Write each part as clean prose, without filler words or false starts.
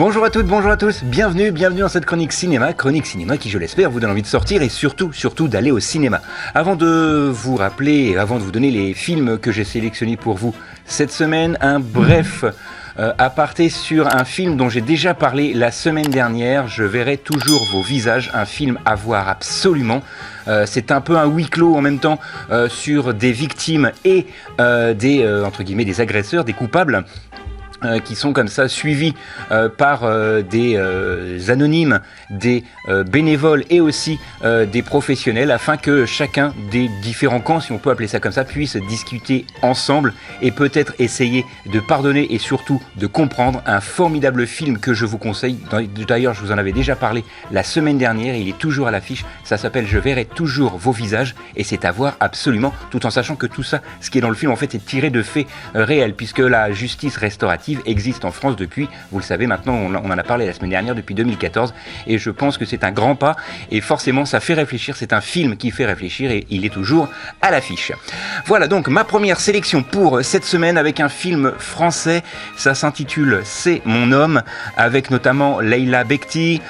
Bonjour à toutes, bonjour à tous, bienvenue dans cette chronique cinéma qui je l'espère vous donne envie de sortir et surtout d'aller au cinéma. Avant de vous rappeler, avant de vous donner les films que j'ai sélectionnés pour vous cette semaine, un bref aparté sur un film dont j'ai déjà parlé la semaine dernière, Je verrai toujours vos visages, un film à voir absolument. C'est un peu un huis clos en même temps sur des victimes et entre guillemets des agresseurs, des coupables. Qui sont comme ça suivis par des anonymes, des bénévoles et aussi des professionnels afin que chacun des différents camps, si on peut appeler ça comme ça, puisse discuter ensemble et peut-être essayer de pardonner et surtout de comprendre un formidable film que je vous conseille. D'ailleurs, je vous en avais déjà parlé la semaine dernière, il est toujours à l'affiche, ça s'appelle Je verrai toujours vos visages et c'est à voir absolument, tout en sachant que tout ça, ce qui est dans le film en fait est tiré de faits réels puisque la justice restaurative existe en France depuis, vous le savez maintenant, on en a parlé la semaine dernière, depuis 2014, et je pense que c'est un grand pas, et forcément ça fait réfléchir, c'est un film qui fait réfléchir, et il est toujours à l'affiche. Voilà donc ma première sélection pour cette semaine avec un film français, ça s'intitule C'est mon homme, avec notamment Leïla Bekti,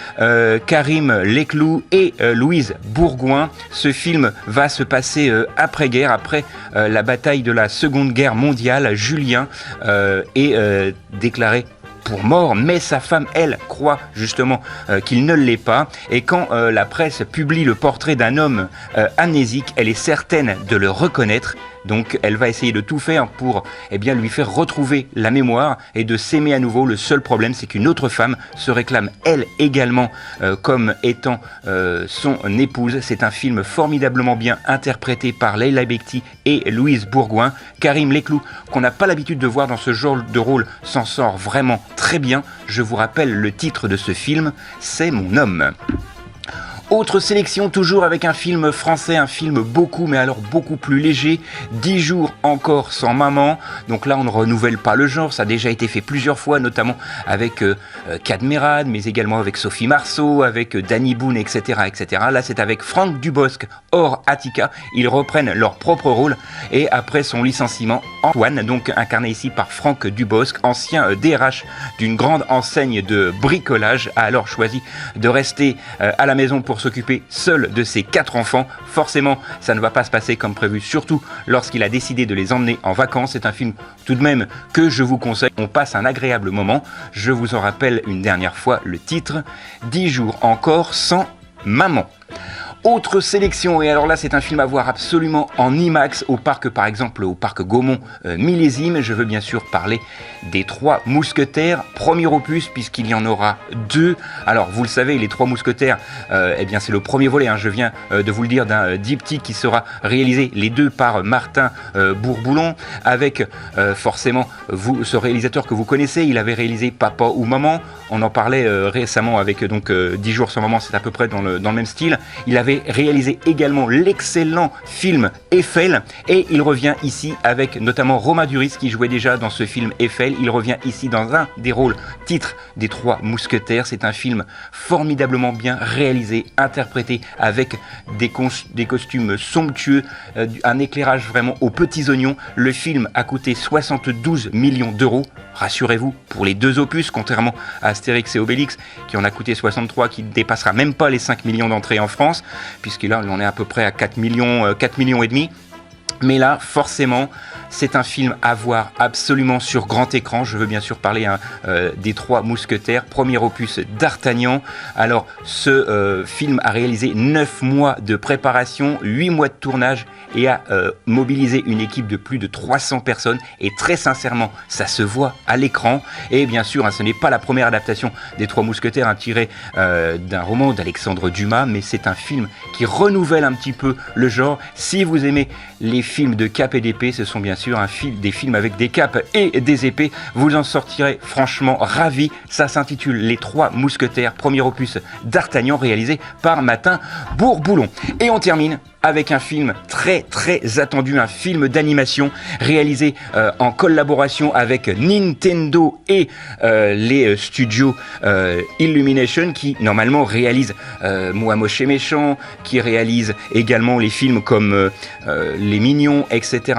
Karim Leclou et Louise Bourgoin. Ce film va se passer après-guerre, après la bataille de la Seconde Guerre mondiale. Julien est déclaré pour mort, mais sa femme, elle, croit justement qu'il ne l'est pas. Et quand la presse publie le portrait d'un homme amnésique, elle est certaine de le reconnaître. Donc elle va essayer de tout faire pour lui faire retrouver la mémoire et de s'aimer à nouveau. Le seul problème, c'est qu'une autre femme se réclame elle également comme étant son épouse. C'est un film formidablement bien interprété par Leïla Bekti et Louise Bourgoin. Karim Leclou, qu'on n'a pas l'habitude de voir dans ce genre de rôle, s'en sort vraiment très bien. Je vous rappelle le titre de ce film, C'est mon homme. Autre sélection, toujours avec un film français, un film beaucoup plus léger, 10 jours encore sans maman. Donc là, on ne renouvelle pas le genre, ça a déjà été fait plusieurs fois, notamment avec Cadmerade, mais également avec Sophie Marceau, avec Danny Boone, etc., etc. Là, c'est avec Franck Dubosc, hors Attica. Ils reprennent leur propre rôle et après son licenciement, Antoine, donc incarné ici par Franck Dubosc, ancien DRH d'une grande enseigne de bricolage, a alors choisi de rester à la maison pour s'occuper seul de ses 4 enfants. Forcément, ça ne va pas se passer comme prévu, surtout lorsqu'il a décidé de les emmener en vacances. C'est un film tout de même que je vous conseille. On passe un agréable moment. Je vous en rappelle une dernière fois le titre, 10 jours encore sans maman. Autre sélection, et alors là c'est un film à voir absolument en IMAX au parc, par exemple au parc Gaumont Millésime. Je veux bien sûr parler des 3 Mousquetaires, premier opus puisqu'il y en aura 2. Alors vous le savez, les 3 Mousquetaires, c'est le premier volet, je viens de vous le dire, d'un diptyque qui sera réalisé les 2 par Martin Bourboulon, avec forcément ce réalisateur que vous connaissez. Il avait réalisé Papa ou Maman, on en parlait récemment avec 10 jours sans maman, c'est à peu près dans le même style. Il avait réalisé également l'excellent film Eiffel et il revient ici avec notamment Romain Duris qui jouait déjà dans ce film Eiffel. Il revient ici dans un des rôles titres des 3 Mousquetaires. C'est un film formidablement bien réalisé, interprété avec des costumes somptueux, un éclairage vraiment aux petits oignons. Le film a coûté 72 millions d'euros. Rassurez-vous, pour les 2 opus, contrairement à Astérix et Obélix, qui en a coûté 63, qui ne dépassera même pas les 5 millions d'entrées en France, puisque là, on est à peu près à 4 millions et demi. Mais là, forcément, c'est un film à voir absolument sur grand écran. Je veux bien sûr parler des 3 Mousquetaires, premier opus d'Artagnan. Alors, ce film a réalisé 9 mois de préparation, 8 mois de tournage et a mobilisé une équipe de plus de 300 personnes. Et très sincèrement, ça se voit à l'écran. Et bien sûr, ce n'est pas la première adaptation des 3 Mousquetaires tirée d'un roman d'Alexandre Dumas, mais c'est un film qui renouvelle un petit peu le genre. Si vous aimez les films de cap et d'épée, ce sont bien sûr des films avec des capes et des épées. Vous en sortirez franchement ravis. Ça s'intitule Les 3 Mousquetaires, premier opus d'Artagnan réalisé par Martin Bourboulon. Et on termine avec un film très attendu, un film d'animation réalisé en collaboration avec Nintendo et les studios Illumination qui normalement réalisent Moi Moche et Méchant, qui réalisent également les films comme Les Mignons, etc.,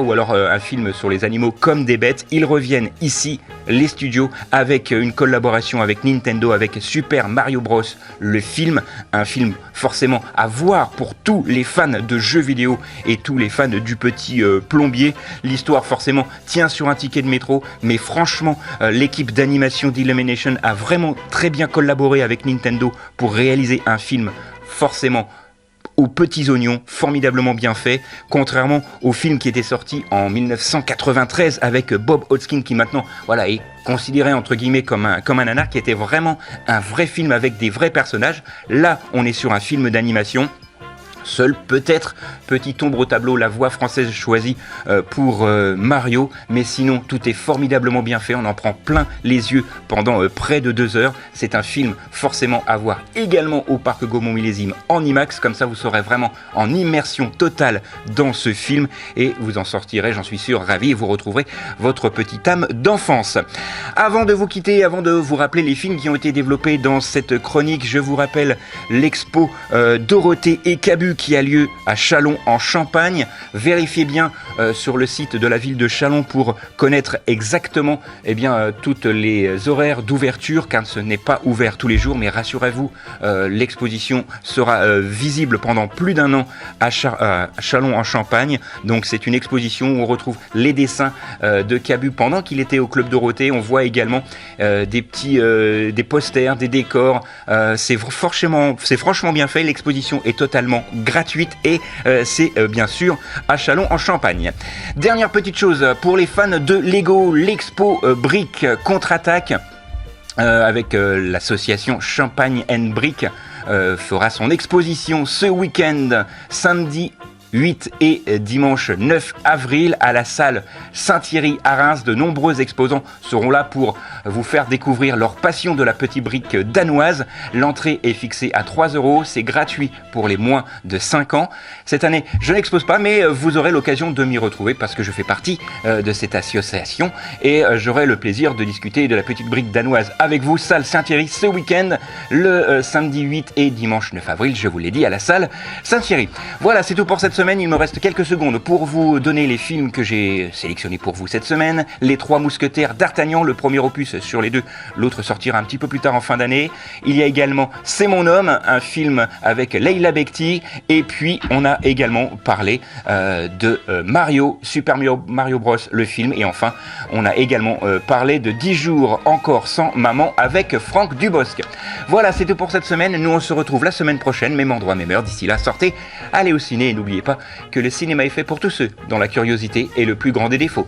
ou alors un film sur les animaux comme des bêtes. Ils reviennent ici les studios avec une collaboration avec Nintendo, avec Super Mario Bros. Le film, un film forcément à voir pour tous les fans de jeux vidéo et tous les fans du petit plombier. L'histoire forcément tient sur un ticket de métro, mais franchement l'équipe d'animation d'Illumination a vraiment très bien collaboré avec Nintendo pour réaliser un film forcément aux petits oignons, formidablement bien fait, contrairement au film qui était sorti en 1993 avec Bob Hoskins, qui maintenant est considéré entre guillemets comme un nanar, qui était vraiment un vrai film avec des vrais personnages. Là, on est sur un film d'animation. Seule peut-être petite ombre au tableau, la voix française choisie pour Mario, mais sinon tout est formidablement bien fait, on en prend plein les yeux pendant près de 2 heures. C'est un film forcément à voir également au Parc Gaumont Millésime en IMAX, comme ça vous serez vraiment en immersion totale dans ce film et vous en sortirez, j'en suis sûr, ravi, et vous retrouverez votre petite âme d'enfance. Avant de vous quitter, avant de vous rappeler les films qui ont été développés dans cette chronique, je vous rappelle l'expo Dorothée et Cabu qui a lieu à Châlons en Champagne. Vérifiez bien sur le site de la ville de Châlons pour connaître exactement toutes les horaires d'ouverture, car ce n'est pas ouvert tous les jours, mais rassurez-vous, l'exposition sera visible pendant plus d'1 an à Châlons en Champagne. Donc c'est une exposition où on retrouve les dessins de Cabu pendant qu'il était au Club Dorothée. On voit également des posters, des décors. C'est franchement bien fait. L'exposition est totalement gratuite et c'est bien sûr à Châlons en Champagne. Dernière petite chose pour les fans de Lego, l'expo Brick contre-attaque avec l'association Champagne & Brick fera son exposition ce week-end, samedi 8 et dimanche 9 avril à la salle Saint-Thierry à Reims. De nombreux exposants seront là pour vous faire découvrir leur passion de la petite brique danoise. L'entrée est fixée à 3 €, c'est gratuit pour les moins de 5 ans. Cette année, je n'expose pas, mais vous aurez l'occasion de m'y retrouver parce que je fais partie de cette association et j'aurai le plaisir de discuter de la petite brique danoise avec vous. Salle Saint-Thierry ce week-end, le samedi 8 et dimanche 9 avril, je vous l'ai dit, à la salle Saint-Thierry. Voilà, c'est tout pour cette semaine. Il me reste quelques secondes pour vous donner les films que j'ai sélectionnés pour vous cette semaine. Les 3 mousquetaires d'Artagnan, le premier opus sur les 2, l'autre sortira un petit peu plus tard en fin d'année. Il y a également C'est mon homme, un film avec Leila Bekti. Et puis on a également parlé de Super Mario Bros, le film. Et enfin, on a également parlé de 10 jours encore sans maman avec Franck Dubosc. Voilà, c'est tout pour cette semaine. Nous on se retrouve la semaine prochaine, même endroit, même heure. D'ici là, sortez, allez au ciné et n'oubliez pas que le cinéma est fait pour tous ceux dont la curiosité est le plus grand des défauts.